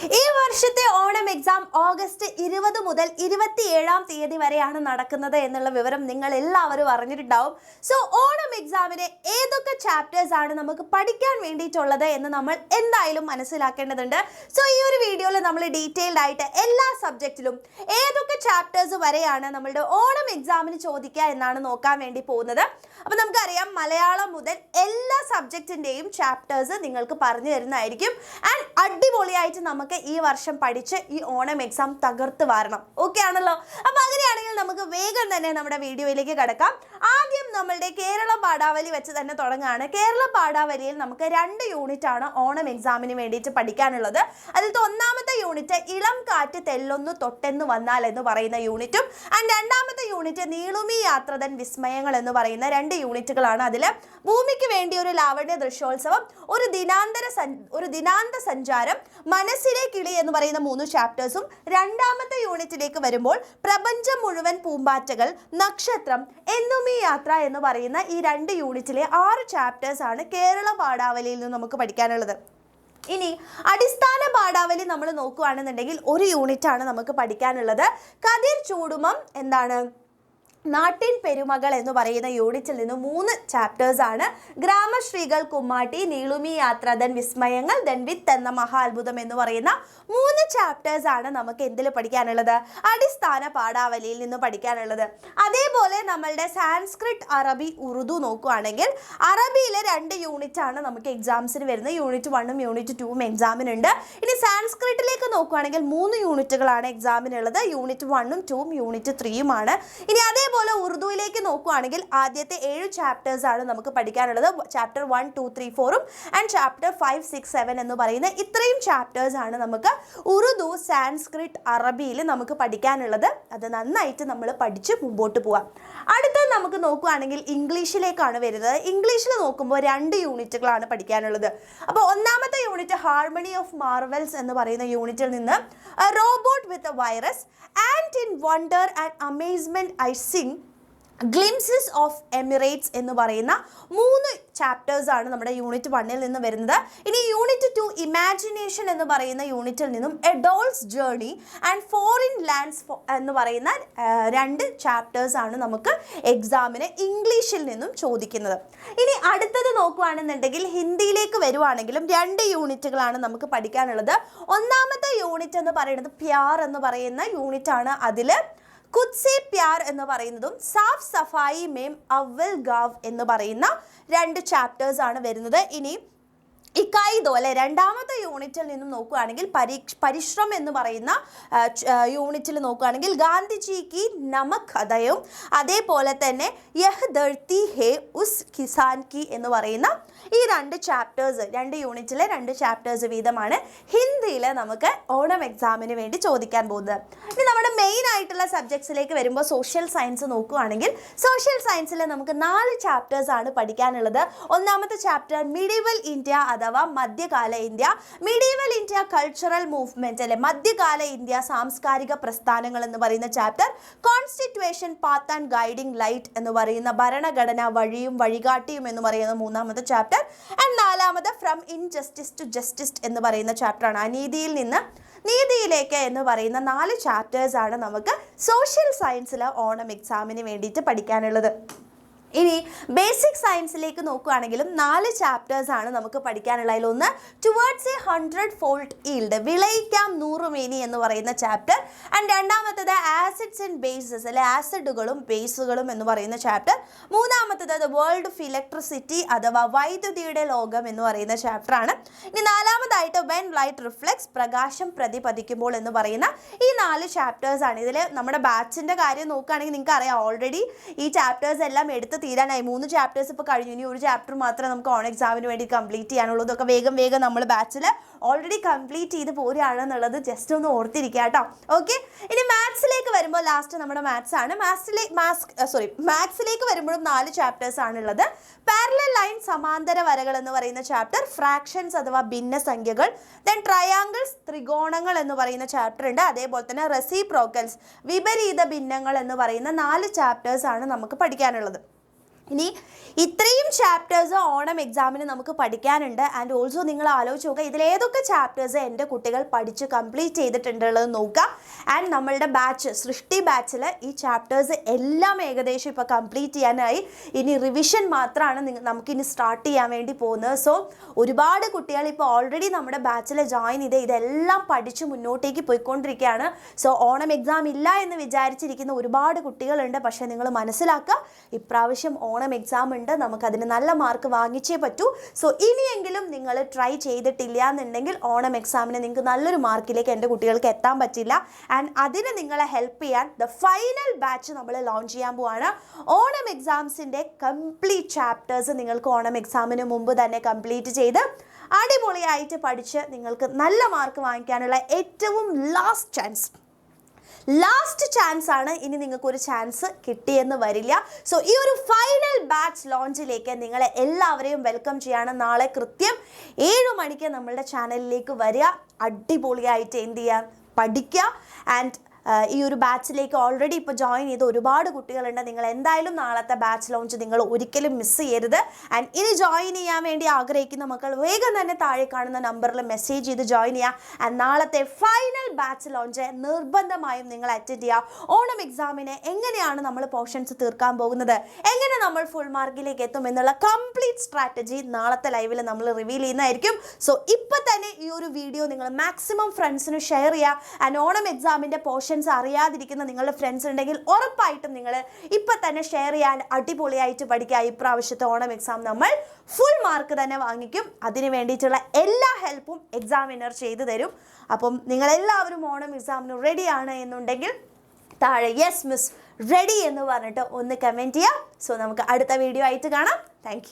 ഈ വർഷത്തെ Onam exam August 20 മുതൽ 27 തീയതി വരെയാണ് നടക്കുന്നത് എന്നുള്ള വിവരം നിങ്ങൾ എല്ലാവരും അറിഞ്ഞിട്ടുണ്ടാവും. സോ ഓണം എക്സാമിന് ഏതൊക്കെ ചാപ്റ്റേഴ്സ് ആണ് നമുക്ക് പഠിക്കാൻ വേണ്ടിയിട്ടുള്ളത് എന്ന് നമ്മൾ എന്തായാലും മനസ്സിലാക്കേണ്ടതുണ്ട്. സോ ഈ ഒരു വീഡിയോയിൽ നമ്മൾ ഡീറ്റെയിൽഡ് ആയിട്ട് എല്ലാ സബ്ജക്റ്റിലും ഏതൊക്കെ ചാപ്റ്റേഴ്സ് വരെയാണ് നമ്മളുടെ ഓണം എക്സാമിന് ചോദിക്കുക എന്നാണ് നോക്കാൻ വേണ്ടി പോകുന്നത്. അപ്പോൾ നമുക്കറിയാം മലയാളം മുതൽ എല്ലാ സബ്ജക്റ്റിൻ്റെയും ചാപ്റ്റേഴ്സ് നിങ്ങൾക്ക് പറഞ്ഞു തരുന്നതായിരിക്കും. ആൻഡ് അടിപൊളിയായിട്ട് നമുക്ക് ഈ വർഷം പഠിച്ച് ഈ ഓണം എക്സാം തകർത്ത് വരണം. ഓക്കെ ആണല്ലോ? അപ്പോൾ അങ്ങനെയാണെങ്കിൽ നമുക്ക് വേഗം തന്നെ നമ്മുടെ വീഡിയോയിലേക്ക് കടക്കാം. ആദ്യം നമ്മളുടെ കേരള പാഠാവലി വെച്ച് തന്നെ തുടങ്ങുകയാണ്. കേരള പാഠാവലിയിൽ നമുക്ക് 2 യൂണിറ്റ് ആണ് ഓണം എക്സാമിന് വേണ്ടിയിട്ട് പഠിക്കാനുള്ളത്. അതിലത്തെ ഒന്നാമത്തെ യൂണിറ്റ് ഇളം കാറ്റ് തെല്ലൊന്നു തൊട്ടെന്ന് വന്നാൽ എന്ന് പറയുന്ന യൂണിറ്റും ആൻഡ് രണ്ടാമത്തെ യൂണിറ്റ് നീളുമി യാത്രതൻ വിസ്മയങ്ങൾ എന്ന് പറയുന്ന 2 യൂണിറ്റുകളാണ്. അതിൽ ഭൂമിക്ക് വേണ്ടി ഒരു ലാവണ്യ ദൃശ്യോത്സവം, ഒരു ദിനാന്ത സഞ്ചാരം, മനസ്സിലെ കിളി എന്ന് പറയുന്ന 3 ചാപ്റ്റേഴ്സും രണ്ടാമത്തെ യൂണിറ്റിലേക്ക് വരുമ്പോൾ പ്രപഞ്ചം മുഴുവൻ പൂമ്പാറ്റകൾ, നക്ഷത്രം, എന്നുമീ യാത്ര എന്ന് പറയുന്ന ഈ 2 യൂണിറ്റിലെ 6 ചാപ്റ്റേഴ്സ് ആണ് കേരള പാഠാവലിയിൽ നിന്ന് നമുക്ക് പഠിക്കാനുള്ളത്. ഇനി അടിസ്ഥാന പാഠാവലി നമ്മൾ നോക്കുകയാണെന്നുണ്ടെങ്കിൽ 1 യൂണിറ്റ് ആണ് നമുക്ക് പഠിക്കാനുള്ളത്. കതിർ ചൂടുമം എന്താണ് നാട്ടിൻ പെരുമകൾ എന്ന് പറയുന്ന യൂണിറ്റിൽ നിന്ന് 3 ചാപ്റ്റേഴ്സ് ആണ്. ഗ്രാമശ്രീകൾ, കുമ്മാട്ടി, നീളുമി യാത്രതൻ വിസ്മയങ്ങൾ, വിത്ത് എന്ന മഹാത്ഭുതം എന്ന് പറയുന്ന 3 ചാപ്റ്റേഴ്സ് ആണ് നമുക്ക് എന്തിൽ പഠിക്കാനുള്ളത്? അടിസ്ഥാന പാഠാവലിയിൽ നിന്ന് പഠിക്കാനുള്ളത്. അതേപോലെ നമ്മളുടെ സാൻസ്ക്രിറ്റ്, അറബി, ഉറുദു നോക്കുകയാണെങ്കിൽ അറബിയിലെ 2 യൂണിറ്റ് ആണ് നമുക്ക് എക്സാംസിന് വരുന്നത്. യൂണിറ്റ് 1ഉം യൂണിറ്റ് 2ഉം എക്സാമിനുണ്ട്. ഇനി സാൻസ്ക്രിറ്റിലേക്ക് നോക്കുകയാണെങ്കിൽ 3 യൂണിറ്റുകളാണ് എക്സാമിനുള്ളത്. Unit 1ഉം 2ഉം unit 3ഉമാണ്. ഇനി അതേപോലെ ഉറുദുവിലേക്ക് നോക്കുകയാണെങ്കിൽ ആദ്യത്തെ 7 ചാപ്റ്റേഴ്സ് ആണ് നമുക്ക് പഠിക്കാനുള്ളത്. ചാപ്റ്റർ 1, 2, 3, 4ഉം ആൻഡ് ചാപ്റ്റർ 5, 6, 7 എന്ന് പറയുന്ന ഇത്രയും ചാപ്റ്റേഴ്സ് ആണ് നമുക്ക് ഉറുദു, സാൻസ്ക്രിറ്റ്, അറബിയിൽ നമുക്ക് പഠിക്കാനുള്ളത്. അത് നന്നായിട്ട് നമ്മൾ പഠിച്ച് മുമ്പോട്ട് പോവാം. അടുത്തത് നമുക്ക് നോക്കുകയാണെങ്കിൽ ഇംഗ്ലീഷിലേക്കാണ് വരുന്നത്. ഇംഗ്ലീഷിൽ നോക്കുമ്പോൾ 2 യൂണിറ്റുകളാണ് പഠിക്കാനുള്ളത്. അപ്പോൾ ഒന്നാമത്തെ യൂണിറ്റ് ഹാർമണി ഓഫ് മാർവൽസ് എന്ന് പറയുന്ന യൂണിറ്റിൽ നിന്ന് robot with a virus, and in wonder and amazement I Singh, glimpses of Emirates എന്ന് പറയുന്ന 3 ചാപ്റ്റേഴ്സ് ആണ് നമ്മുടെ യൂണിറ്റ് 1ൽ നിന്ന് വരുന്നത്. ഇനി യൂണിറ്റ് 2 ഇമാജിനേഷൻ എന്ന് പറയുന്ന യൂണിറ്റിൽ നിന്നും A dolls journey and foreign lands എന്ന് പറയുന്ന 2 ചാപ്റ്റേഴ്സ് ആണ് നമുക്ക് എക്സാമിന് ഇംഗ്ലീഷിൽ നിന്നും ചോദിക്കുന്നത്. ഇനി അടുത്തത് നോക്കുകയാണെന്നുണ്ടെങ്കിൽ ഹിന്ദിയിലേക്ക് വരുവാണെങ്കിലും 2 യൂണിറ്റുകളാണ് നമുക്ക് പഠിക്കാനുള്ളത്. ഒന്നാമത്തെ യൂണിറ്റ് എന്ന് പറയുന്നത് പ്യാർ എന്ന് പറയുന്ന യൂണിറ്റ് ആണ്. അതിൽ കുത്സെ പ്യാർ എന്ന് പറയുന്നതും സാഫ് സഫായി മേം അവൽ ഗാവ് എന്ന് പറയുന്ന 2 ചാപ്റ്റേഴ്സ് ആണ് വരുന്നത്. ഇനി ഇക്കായിദോ അല്ലെ രണ്ടാമത്തെ യൂണിറ്റിൽ നിന്നും നോക്കുകയാണെങ്കിൽ പരിശ്രം എന്ന് പറയുന്ന യൂണിറ്റിൽ നോക്കുകയാണെങ്കിൽ ഗാന്ധിജി കി നമക് ഹദയും അതേപോലെ തന്നെ യഹ് ധർത്തി ഹേ ഉസ് കിസാൻ കി എന്ന് പറയുന്ന ഈ 2 ചാപ്റ്റേഴ്സ് 2 യൂണിറ്റിലെ 2 ചാപ്റ്റേഴ്സ് വീതമാണ് ഹിന്ദിയിൽ നമുക്ക് ഓണം എക്സാമിന് വേണ്ടി ചോദിക്കാൻ പോകുന്നത്. ഇനി നമ്മുടെ മെയിൻ ആയിട്ടുള്ള സബ്ജക്ട്സിലേക്ക് വരുമ്പോൾ സോഷ്യൽ സയൻസ് നോക്കുകയാണെങ്കിൽ സോഷ്യൽ സയൻസിൽ നമുക്ക് 4 ചാപ്റ്റേഴ്സ് ആണ് പഠിക്കാനുള്ളത്. ഒന്നാമത്തെ ചാപ്റ്റർ മിഡീവൽ ഇന്ത്യ അഥവാ മധ്യകാല India, medieval India cultural movement അല്ലെ മധ്യകാല ഇന്ത്യ സാംസ്കാരിക പ്രസ്ഥാനങ്ങൾ എന്ന് പറയുന്ന chapter, constitution path and guiding light എന്ന് പറയുന്ന ഭരണഘടന വഴിയും വഴികാട്ടിയും എന്ന് പറയുന്ന 3ാമത്തെ ചാപ്റ്റർ, ആൻഡ് 4ാമത് ഫ്രം ഇൻജസ്റ്റിസ് ടു ജസ്റ്റിസ് എന്ന് പറയുന്ന ചാപ്റ്ററാണ്. അനീതിയിൽ നിന്ന് നീതിയിലേക്ക് എന്ന് പറയുന്ന 4 ചാപ്റ്റേഴ്സ് ആണ് നമുക്ക് സോഷ്യൽ സയൻസിൽ ഓണം എക്സാമിന് വേണ്ടിയിട്ട് പഠിക്കാനുള്ളത്. ഇനി ബേസിക് സയൻസിലേക്ക് നോക്കുകയാണെങ്കിലും 4 ചാപ്റ്റേഴ്സ് ആണ് നമുക്ക് പഠിക്കാനുള്ള. അതിലൊന്ന് ടുവേർഡ്സ് എ 100-fold ഈൽഡ്, വിളയിക്കാം 100 മേനി എന്ന് പറയുന്ന ചാപ്റ്റർ, ആൻഡ് രണ്ടാമത്തേത് ആസിഡ്സ് ആൻഡ് ബേസസ് അല്ലെ ആസിഡുകളും ബേസുകളും എന്ന് പറയുന്ന ചാപ്റ്റർ, മൂന്നാമത്തേത് ദ വേൾഡ് ഓഫ് ഇലക്ട്രിസിറ്റി അഥവാ വൈദ്യുതിയുടെ ലോകം എന്ന് പറയുന്ന ചാപ്റ്റർ ആണ്. ഇനി 4ാമതായിട്ട് വെൻ ലൈറ്റ് റിഫ്ലെക്ട്സ്, പ്രകാശം പ്രതിപതിക്കുമ്പോൾ എന്ന് പറയുന്ന ഈ 4 ചാപ്റ്റേഴ്സ് ആണ്. ഇതിൽ നമ്മുടെ ബാച്ചിൻ്റെ കാര്യം നോക്കുകയാണെങ്കിൽ നിങ്ങൾക്ക് അറിയാം ഓൾറെഡി ഈ ചാപ്റ്റേഴ്സ് എല്ലാം എടുത്ത് തീരാനായി. 3 ചാപ്റ്റേഴ്സ് ഇപ്പോൾ കഴിഞ്ഞു. ഇനി 1 ചാപ്റ്റർ മാത്രമേ നമുക്ക് ഓൺ എക്സാമിന് വേണ്ടി കംപ്ലീറ്റ് ചെയ്യാനുള്ളൂ. ഇതൊക്കെ വേഗം നമ്മൾ ബാച്ചിൽ ഓൾറെഡി കംപ്ലീറ്റ് ചെയ്ത് പോരുകയാണെന്നുള്ളത് ജസ്റ്റ് ഒന്ന് ഓർത്തിരിക്കുക കേട്ടോ. ഓക്കെ. ഇനി മാത്സിലേക്ക് വരുമ്പോൾ ലാസ്റ്റ് നമ്മുടെ മാത്സ് ആണ്. മാത്സിലേക്ക് വരുമ്പോഴും 4 ചാപ്റ്റേഴ്സ് ആണുള്ളത്. പാരലൽ ലൈൻ സമാന്തര വരകൾ എന്ന് പറയുന്ന ചാപ്റ്റർ, ഫ്രാക്ഷൻസ് അഥവാ ഭിന്നസംഖ്യകൾ, ദെൻ ട്രയാങ്കിൾസ് ത്രികോണങ്ങൾ എന്ന് പറയുന്ന ചാപ്റ്റർ ഉണ്ട്. അതേപോലെ തന്നെ റെസിപ്രോക്കൽസ് വിപരീത ഭിന്നങ്ങൾ എന്ന് പറയുന്ന 4 ചാപ്റ്റേഴ്സ് ആണ് നമുക്ക് പഠിക്കാനുള്ളത്. ഇനി ഇത്രയും ചാപ്റ്റേഴ്സ് ഓണം എക്സാമിന് നമുക്ക് പഠിക്കാനുണ്ട്. ആൻഡ് ഓൾസോ നിങ്ങൾ ആലോചിച്ച് നോക്കുക, ഇതിലേതൊക്കെ ചാപ്റ്റേഴ്സ് എൻ്റെ കുട്ടികൾ പഠിച്ച് കംപ്ലീറ്റ് ചെയ്തിട്ടുള്ളത് നോക്കുക. ആൻഡ് നമ്മളുടെ ബാച്ച് സൃഷ്ടി ബാച്ചിൽ ഈ ചാപ്റ്റേഴ്സ് എല്ലാം ഏകദേശം ഇപ്പോൾ കംപ്ലീറ്റ് ചെയ്യാനായി. ഇനി റിവിഷൻ മാത്രമാണ് നമുക്കിനി സ്റ്റാർട്ട് ചെയ്യാൻ വേണ്ടി പോകുന്നത്. സോ ഒരുപാട് കുട്ടികൾ ഇപ്പോൾ ഓൾറെഡി നമ്മുടെ ബാച്ചിൽ ജോയിൻ ചെയ്ത് ഇതെല്ലാം പഠിച്ച് മുന്നോട്ടേക്ക് പോയിക്കൊണ്ടിരിക്കുകയാണ്. സോ ഓണം എക്സാം ഇല്ല എന്ന് വിചാരിച്ചിരിക്കുന്ന ഒരുപാട് കുട്ടികളുണ്ട്. പക്ഷേ നിങ്ങൾ മനസ്സിലാക്കുക, ഇപ്രാവശ്യം ഓണം എക്സാം ഉണ്ട്, നമുക്കതിന് നല്ല മാർക്ക് വാങ്ങിച്ചേ പറ്റൂ. സോ ഇനിയെങ്കിലും നിങ്ങൾ ട്രൈ ചെയ്തിട്ടില്ല എന്നുണ്ടെങ്കിൽ ഓണം എക്സാമിന് നിങ്ങൾക്ക് നല്ലൊരു മാർക്കിലേക്ക് എൻ്റെ കുട്ടികൾക്ക് എത്താൻ പറ്റില്ല. ആൻഡ് അതിന് നിങ്ങളെ ഹെൽപ്പ് ചെയ്യാൻ ദ ഫൈനൽ ബാച്ച് നമ്മൾ ലോഞ്ച് ചെയ്യാൻ പോവാണ്. ഓണം എക്സാംസിൻ്റെ കംപ്ലീറ്റ് ചാപ്റ്റേഴ്സ് നിങ്ങൾക്ക് ഓണം എക്സാമിന് മുമ്പ് തന്നെ കംപ്ലീറ്റ് ചെയ്ത് അടിപൊളിയായിട്ട് പഠിച്ച് നിങ്ങൾക്ക് നല്ല മാർക്ക് വാങ്ങിക്കാനുള്ള ഏറ്റവും ലാസ്റ്റ് ചാൻസ് ആണ്. ഇനി നിങ്ങൾക്കൊരു ചാൻസ് കിട്ടിയെന്ന് വരില്ല. സോ ഈ ഒരു ഫൈനൽ ബാച്ച് ലോഞ്ചിലേക്ക് നിങ്ങളെ എല്ലാവരെയും വെൽക്കം ചെയ്യാണ്. നാളെ കൃത്യം 7 മണിക്ക് നമ്മളുടെ ചാനലിലേക്ക് വരിക. അടിപൊളിയായിട്ട് എന്ത് ചെയ്യാൻ പഠിക്കുക. ആൻഡ് ഈ ഒരു ബാച്ചിലേക്ക് ഓൾറെഡി ഇപ്പോൾ ജോയിൻ ചെയ്ത് ഒരുപാട് കുട്ടികളുണ്ട്. നിങ്ങൾ എന്തായാലും നാളത്തെ ബാച്ച് ലോഞ്ച് നിങ്ങൾ ഒരിക്കലും മിസ് ചെയ്യരുത്. ആൻഡ് ഇനി ജോയിൻ ചെയ്യാൻ വേണ്ടി ആഗ്രഹിക്കുന്ന മക്കൾ വേഗം തന്നെ താഴെ കാണുന്ന നമ്പറിൽ മെസ്സേജ് ചെയ്ത് ജോയിൻ ചെയ്യുക. ആൻഡ് നാളത്തെ ഫൈനൽ ബാച്ച് ലോഞ്ച് നിർബന്ധമായും നിങ്ങൾ അറ്റൻഡ് ചെയ്യുക. ഓണം എക്സാമിന് എങ്ങനെയാണ് നമ്മൾ പോർഷൻസ് തീർക്കാൻ പോകുന്നത്, എങ്ങനെ നമ്മൾ ഫുൾ മാർക്കിലേക്ക് എത്തും എന്നുള്ള കംപ്ലീറ്റ് സ്ട്രാറ്റജി നാളത്തെ ലൈവിൽ നമ്മൾ റിവീൽ ചെയ്യുന്നതായിരിക്കും. സോ ഇപ്പം തന്നെ ഈ ഒരു വീഡിയോ നിങ്ങൾ മാക്സിമം ഫ്രണ്ട്സിന് ഷെയർ ചെയ്യുക. ആൻഡ് ഓണം എക്സാമിൻ്റെ പോർഷൻ അറിയാതിരിക്കുന്ന നിങ്ങളുടെ ഫ്രണ്ട്സ് ഉണ്ടെങ്കിൽ ഉറപ്പായിട്ടും നിങ്ങൾ ഇപ്പം തന്നെ ഷെയർ ചെയ്യാൻ അടിപൊളിയായിട്ട് പഠിക്കുക. ഇപ്രാവശ്യത്തെ ഓണം എക്സാം നമ്മൾ ഫുൾ മാർക്ക് തന്നെ വാങ്ങിക്കും. അതിന് വേണ്ടിയിട്ടുള്ള എല്ലാ ഹെൽപ്പും എക്സാമിനർ ചെയ്തു തരും. അപ്പം നിങ്ങളെല്ലാവരും ഓണം എക്സാമിന് റെഡിയാണ് എന്നുണ്ടെങ്കിൽ താഴെ യെസ് മിസ് റെഡി എന്ന് പറഞ്ഞിട്ട് ഒന്ന് കമൻറ്റ് ചെയ്യുക. സോ നമുക്ക് അടുത്ത വീഡിയോ ആയിട്ട് കാണാം. താങ്ക്